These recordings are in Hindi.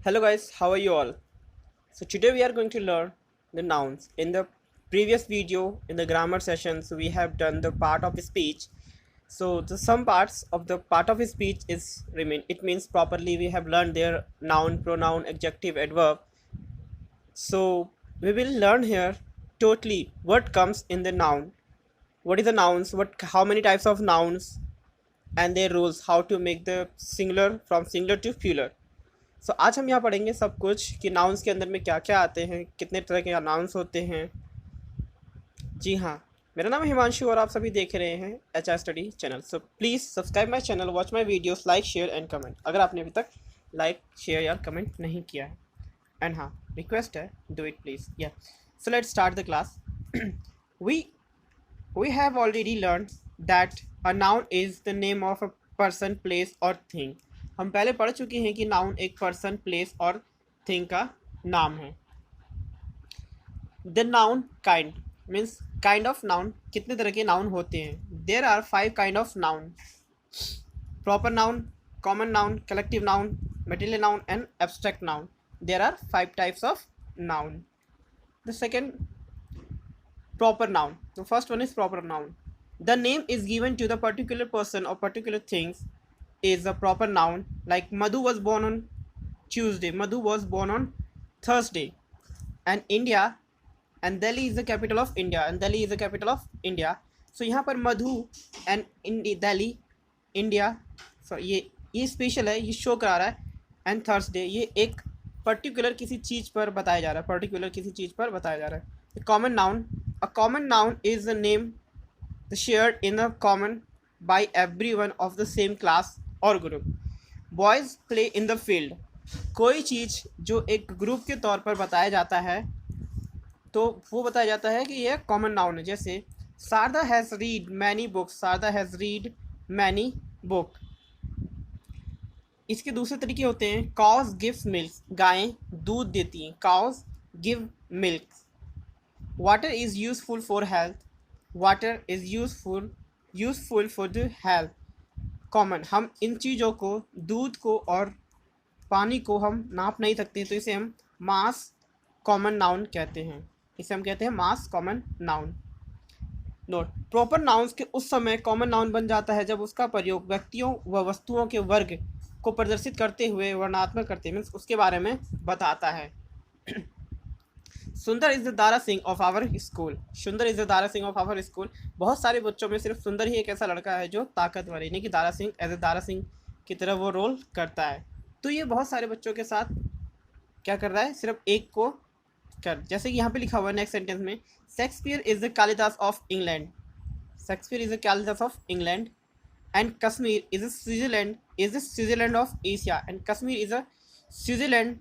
Hello guys, how are you all? So today we are going to learn the nouns. In the previous video in the grammar sessions we have done the part of speech. So the some parts of the part of speech is remain. It means properly we have learned their noun, pronoun, adjective, adverb. So we will learn here totally what comes in the noun. What is the nouns? How many types of nouns and their rules? How to make the singular from singular to plural. सो आज हम यहाँ पढ़ेंगे सब कुछ कि नाउन्स के अंदर में क्या क्या आते हैं, कितने तरह के नाउन्स होते हैं। जी हाँ, मेरा नाम है हिमांशु और आप सभी देख रहे हैं H R study channel. So please subscribe my channel, watch my videos, like share and comment अगर आपने अभी तक लाइक शेयर या कमेंट नहीं किया है। एंड हाँ, रिक्वेस्ट है, डू इट प्लीज़। या so let's start the class. We we have already learn that a noun is the name of a person, place और थिंग। हम पहले पढ़ चुके हैं कि नाउन एक पर्सन, प्लेस और थिंग का नाम है। The noun kind means kind of noun, कितने तरह के नाउन होते हैं। There are 5 kind of noun: proper noun, common noun, collective noun, material noun and abstract noun. There are 5 types of noun. The second, proper noun. The first one is proper noun. The name is given to the particular person or particular things is a proper noun. Like Madhu was born on Tuesday, Madhu was born on Thursday. And India, and Delhi is the capital of India, and Delhi is the capital of India. So यहाँ पर मधु एंड दिल्ली इंडिया, सो ये स्पेशल है, ये शो करा रहा है। एंड थर्सडे, ये एक पर्टिकुलर किसी चीज़ पर बताया जा रहा है, पर्टिकुलर किसी चीज़ पर बताया जा रहा है। Common noun, a common noun is the name shared in a common by everyone of the same class or group. Boys play in the field. कोई चीज़ जो एक ग्रुप के तौर पर बताया जाता है तो वो बताया जाता है कि यह कॉमन नाउन है। जैसे Sharda has read many books, Sharda has read many book. इसके दूसरे तरीके होते हैं काउज गिव्स मिल्क, गायें दूध देती हैं, cows give milk. Water is useful for health, water is useful for the health. Common, हम इन चीज़ों को, दूध को और पानी को हम नाप नहीं सकते तो इसे हम मास कॉमन नाउन कहते हैं, इसे हम कहते हैं mass common noun. Note, proper nouns के उस समय कॉमन नाउन बन जाता है जब उसका प्रयोग व्यक्तियों व वस्तुओं के वर्ग को प्रदर्शित करते हुए वर्णनात्मक करते मीन्स उसके बारे में बताता है। Sundar is the Dara Singh of our school, Sundar is the Dara Singh of our school. बहुत सारे बच्चों में सिर्फ सुंदर ही एक ऐसा लड़का है जो ताकतवर है, यानी कि दारा सिंह एज ए दारा सिंह की तरह वो रोल करता है। तो ये बहुत सारे बच्चों के साथ क्या कर रहा है, सिर्फ एक को कर। जैसे कि यहाँ पे लिखा हुआ है नेक्स्ट सेंटेंस में, Shakespeare is the Kalidas of England, Shakespeare is the Kalidas of England. And Kashmir is the Switzerland of Asia, and Kashmir is a Switzerland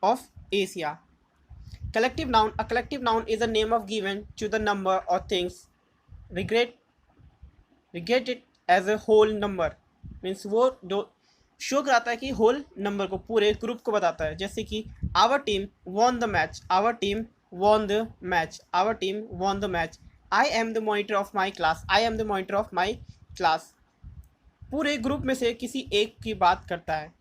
of Asia. Collective noun, a collective noun is a name of given to the number or things regarded as a whole number. Means वो जो शो कराता है कि होल नंबर को, पूरे ग्रुप को बताता है। जैसे कि our team won the match, our team won the match, our team won the match. I am the monitor of my class, I am the monitor of my class. पूरे ग्रुप में से किसी एक की बात करता है।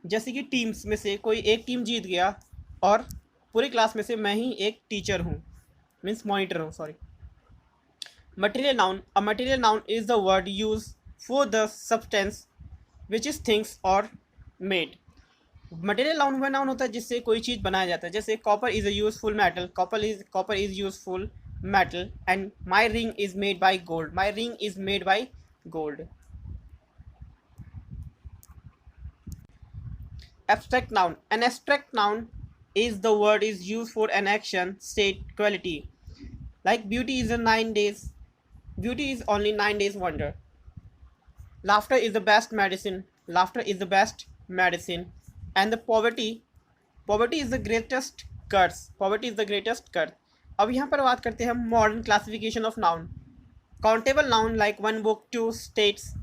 जैसे कि टीम्स में से कोई एक टीम जीत गया और पूरी क्लास में से मैं ही एक टीचर हूँ, मीन्स मॉनिटर हूँ, sorry. Material noun, a material noun is the word use for the substance which is things और मेड। मटेरियल नाउन वह नाउन होता है जिससे कोई चीज़ बनाया जाता है। जैसे copper is a useful metal, copper is useful metal. And my ring is made by gold, my ring is made by gold. Abstract noun, an abstract noun is the word is used for an action, state, quality. Like beauty is beauty is only 9 days wonder. Laughter is the best medicine, laughter is the best medicine. And the poverty is the greatest curse, poverty is the greatest curse. अब यहाँ पर बात करते हैं हम modern classification of noun. Countable noun like one book, two states.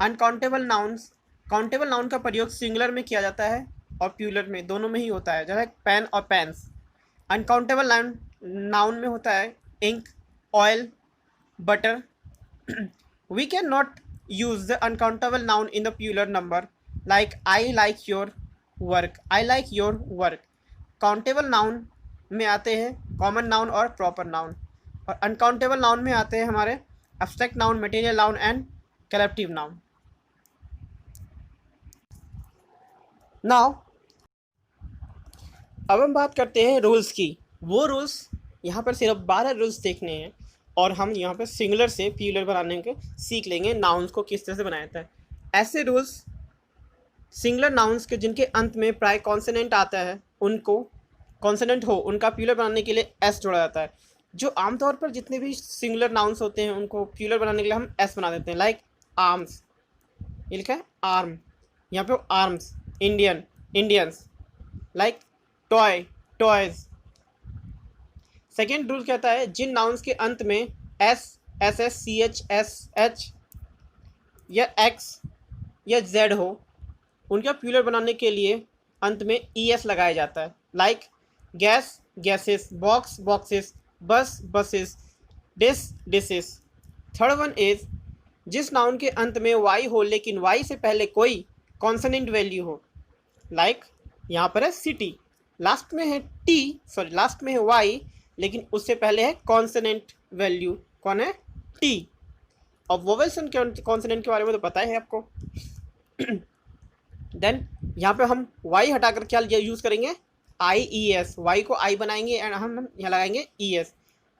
Uncountable nouns, countable noun का प्रयोग सिंगुलर में किया जाता है और प्यूलर में, दोनों में ही होता है, जैसे पेन और पेन्स। अनकाउंटेबल नाउन में होता है ink, oil, butter. We can not use the uncountable noun in the plural number, like I like your work, I like your work. Countable noun में आते हैं कॉमन नाउन और प्रॉपर नाउन, और अनकाउंटेबल नाउन में आते हैं हमारे abstract noun, material noun and collective noun. Now अब हम बात करते हैं रूल्स की। वो रूल्स यहाँ पर सिर्फ 12 रूल्स देखने हैं, और हम यहाँ पर सिंगुलर से प्लूरल बनाने के सीख लेंगे, नाउन्स को किस तरह से बनाया जाता है। ऐसे रूल्स सिंगुलर नाउन्स के जिनके अंत में प्राय कॉन्सोनेंट आता है, उनको कॉन्सोनेंट हो उनका प्लूरल बनाने के लिए एस जोड़ा जाता है। जो आमतौर पर जितने भी सिंगुलर नाउन्स होते हैं उनको प्लूरल बनाने के लिए हम एस बना देते हैं। लाइक आर्म्स, ये लिखा है आर्म, यहाँ पे arms. Indian, Indians. Like toy, toys. Second rule कहता है जिन नाउन्स के अंत में S, S S, C H, S H या एक्स या जेड हो, उनका प्लूरल बनाने के लिए अंत में ई एस लगाया जाता है। Like gas, gases, box, boxes, bus, buses, dish, dishes. Third one is जिस नाउन के अंत में वाई हो लेकिन वाई से पहले कोई कॉन्सोनेंट वैल्यू हो। लाइक यहाँ पर है सिटी, लास्ट में है टी, सॉरी लास्ट में है वाई लेकिन उससे पहले है कॉन्सोनेंट वैल्यू, कौन है, टी। और वोवेल्स एंड कॉन्सोनेंट के बारे में तो पता है आपको। देन यहाँ पे हम वाई हटाकर क्या यूज़ करेंगे, आई ई एस। वाई को आई बनाएंगे एंड हम यहाँ लगाएंगे ई एस।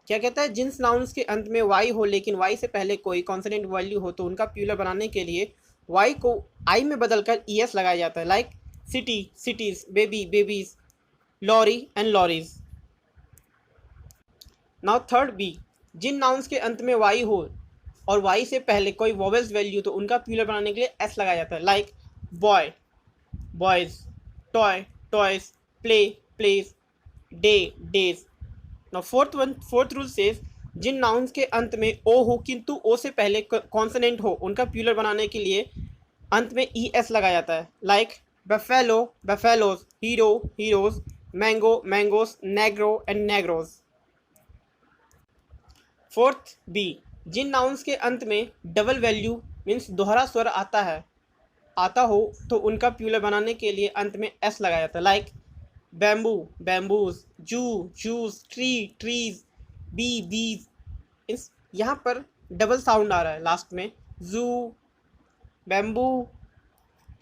क्या कहता है जिन नाउन्स के अंत में वाई हो लेकिन वाई से पहले कोई कॉन्सोनेंट वैल्यू हो तो उनका प्लूरल बनाने के लिए वाई को आई में बदलकर ई एस लगाया जाता है। Like city, cities, baby, babies, lorry and lorries. Now third B, जिन नाउन्स के अंत में वाई हो और वाई से पहले कोई वोवेल्स वैल्यू तो उनका प्लूरल बनाने के लिए एस लगाया जाता है। Like boy, boys, toy, toys, play, plays, day, days. Now fourth rule says जिन नाउन्स के अंत में ओ हो किंतु ओ से पहले कॉन्सोनेंट हो उनका प्लूरल बनाने के लिए अंत में ई एस लगाया जाता है। Like buffalo, buffaloes, hero, heroes, mango, mangoes, negro and negroes. Fourth B, जिन नाउन्स के अंत में डबल वैल्यू मीन्स दोहरा स्वर आता हो तो उनका प्लूरल बनाने के लिए अंत में एस लगाया जाता है। लाइक बैम्बू, बैम्बूज, जू, जूस, ट्री, ट्रीज, बी, बीज। इस यहाँ पर डबल साउंड आ रहा है लास्ट में, जू, बैम्बू,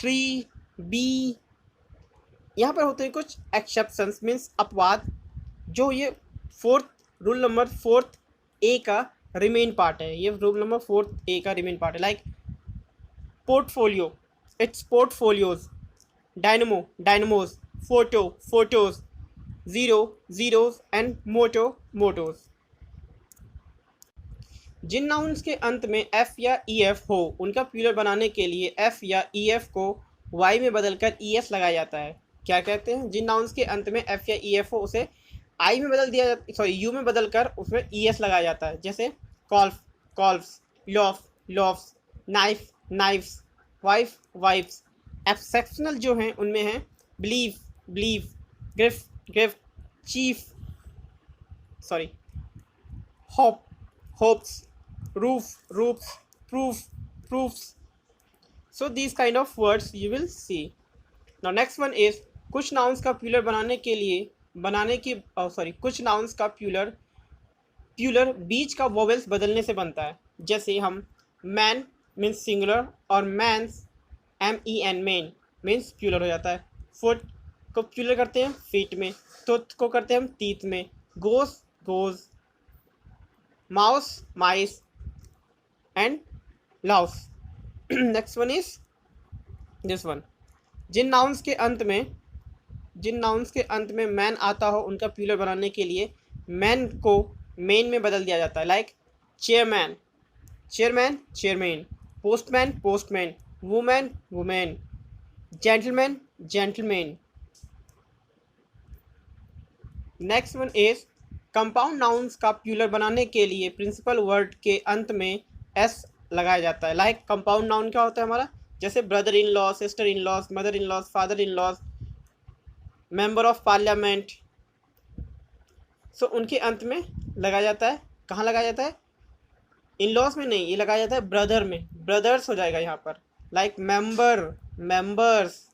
ट्री, बी। यहाँ पर होते हैं कुछ एक्सेप्शंस मीन्स अपवाद, जो ये रूल नंबर फोर्थ ए का रिमेन पार्ट है। ये रूल नंबर फोर्थ ए का रिमेन पार्ट है। Like portfolio, its portfolios, dynamo, dynamos, photo, photos, zero, zeros and motto, mottos. जिन नाउन्स के अंत में एफ या ई एफ हो उनका प्लूरल बनाने के लिए एफ या ई एफ को वाई में बदलकर ई एस लगाया जाता है। क्या कहते हैं, जिन नाउन्स के अंत में एफ या ई एफ हो उसे आई में बदल दिया जाता, सॉरी यू में बदलकर उसमें ई एस लगाया जाता है। जैसे calf, calfs, loaf, loafs, knife, knifes, wife, wifes. Exceptional जो हैं उनमें हैं belief, belief, grief, grief, chief, sorry hope, hopes, roof, roofs, proof, proofs. So these kind of words you will see. Now next one is कुछ nouns का प्लूरल कुछ nouns का प्लूरल बीच का वोवेल्स बदलने से बनता है। जैसे हम मैन मीन्स सिंगुलर और mans MEN men means plural हो जाता है। फुट को प्लूरल करते हैं फीट में, टूथ को करते हैं हम टीथ में, goose, geese, mouse, mice and louse. Next one is this one, जिन नाउन्स के अंत में मैन आता हो उनका प्लूरल बनाने के लिए मैन को मेन में बदल दिया जाता है। Like chairman, chairman, chairman, postman, postman, women, women, gentleman, gentleman. Next one is compound nouns का प्लूरल बनाने के लिए प्रिंसिपल वर्ड के अंत में एस लगाया जाता है। लाइक कंपाउंड नाउन क्या होता है हमारा, जैसे brother in law, sister in law, mother in law, father in law, member of parliament. So उनके अंत में लगाया जाता है। कहाँ लगाया जाता है, इन लॉज में नहीं, ये लगाया जाता है ब्रदर में, ब्रदर्स हो जाएगा यहाँ पर। Like member, members,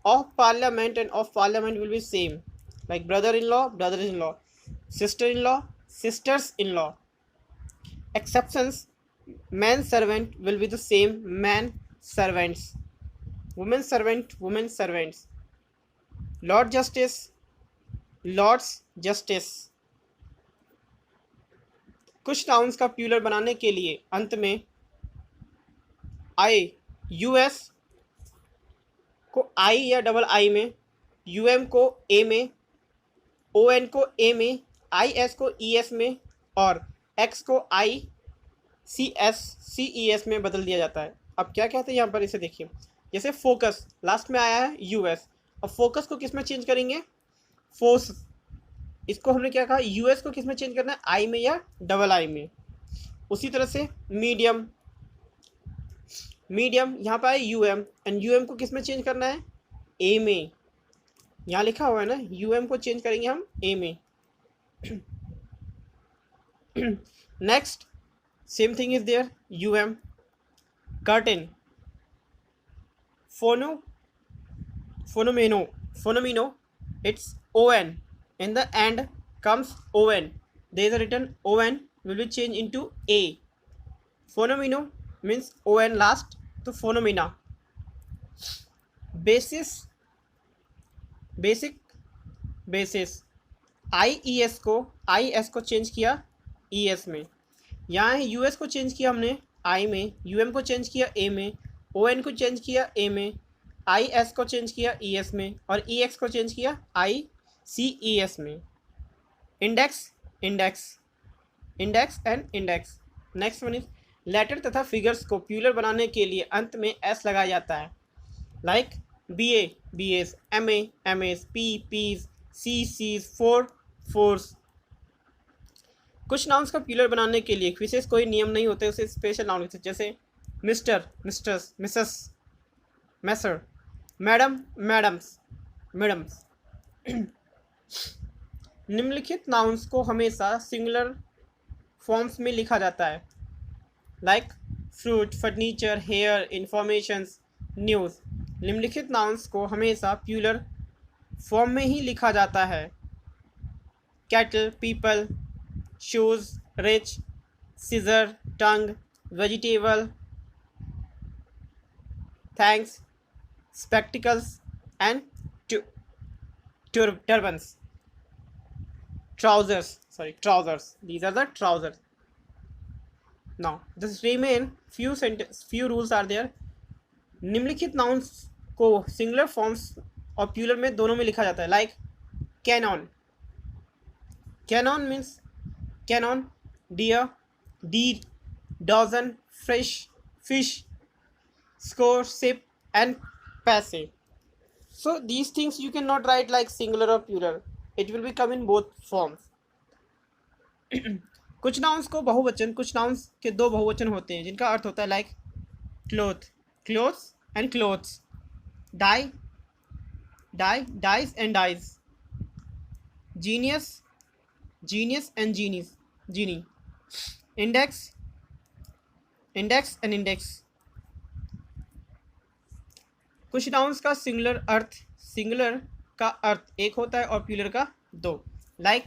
Of parliament and of parliament will be same, like brother-in-law, brothers-in-law, sister-in-law, sisters-in-law. Exceptions, man servant will be the same, man servants, women servant, women servants, lord justice, lords justice. कुछ नाउन्स का प्यूलर बनाने के लिए अंत में आई, यूएस को आई या डबल आई में, यूएम को ए में, ओएन को ए में, आई एस को ई एस में और एक्स को आई C S C E S में बदल दिया जाता है. अब क्या कहते हैं यहाँ पर, इसे देखिए. जैसे फोकस लास्ट में आया है यूएस, अब फोकस को किस में चेंज करेंगे, फोर्स. इसको हमने क्या कहा, यूएस को किस में चेंज करना है, आई में या डबल आई में. उसी तरह से मीडियम, मीडियम यहाँ पर है यूएम एंड यूएम को किस में चेंज करना है, ए में. यहाँ लिखा हुआ है ना, यूएम को चेंज करेंगे हम ए में. Next same thing is there, um. Curtain, phenomenon, it's on. In the end comes on. There is a written on will be changed into a. Phonomino means on last, तो phenomena. Basis, IES को चेंज किया ES में. यहाँ है US को चेंज किया हमने I में, UM को चेंज किया A में, ON को चेंज किया A में, IS को चेंज किया ES में और EX को चेंज किया ICES में. Index and index. Next one is letter तथा फिगर्स को प्यूलर बनाने के लिए अंत में एस लगाया जाता है. Like BAs, MAs, Ps, CCs, fours. कुछ नाउन्स का प्यूलर बनाने के लिए विशेष कोई नियम नहीं होते, उसे स्पेशल नाउन होते, जैसे mister, misters, Mrs, Messrs, madam, madams. निम्नलिखित नाउन्स को हमेशा सिंगुलर फॉर्म्स में लिखा जाता है. Like fruit, furniture, hair, informations, news. निम्नलिखित नाउन्स को हमेशा प्यूलर फॉर्म में ही लिखा जाता है. Cattle, people, shoes, rich, scissor, tong, vegetable, thanks, spectacles and turbans. Trousers. These are the trousers. Now this remain few rules are there. निम्नलिखित nouns को singular forms और plural में दोनों में लिखा जाता है. Like canon means cannon, deer, deed, dozen, fish, score, ship and passive. So these things you cannot write like singular or plural. It will be come in both forms. कुछ नाउन्स को बहुवचन, कुछ नाउन्स के दो बहुवचन होते हैं जिनका अर्थ होता है like cloth, cloths and clothes. Die, dies and dies. Genius and genie. Index and index. कुछ नाउन्स का सिंगुलर का अर्थ एक होता है और प्लूरल का दो. लाइक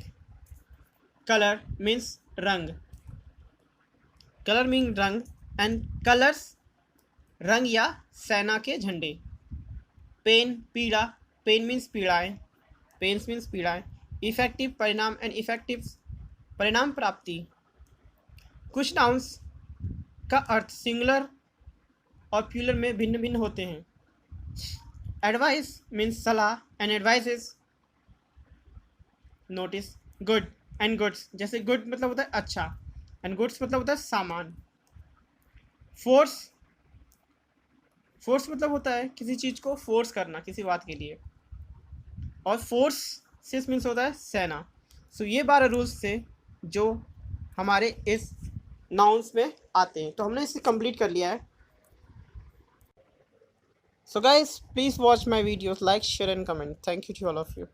कलर मीन्स रंग, रंग एंड कलर्स रंग या सेना के झंडे. पेन, पीड़ा, पेन मीन्स पीड़ाएं. इफेक्टिव, परिणाम एंड इफेक्टिव, परिणाम प्राप्ति. कुछ नाउन्स का अर्थ सिंगुलर और प्लूरल में भिन्न भिन्न होते हैं. एडवाइस मीन्स सलाह and advice is notice. Good and goods, जैसे गुड मतलब होता है अच्छा एंड गुड्स मतलब होता है सामान. फोर्स मतलब होता है किसी चीज़ को फोर्स करना किसी बात के लिए, और फोर्स मीन्स होता है सेना. सो ये 12 रूल्स थे जो हमारे इस नाउन्स में आते हैं, तो हमने इसे कंप्लीट कर लिया है. So guys, please watch my videos, like, share and comment. Thank you to all of you.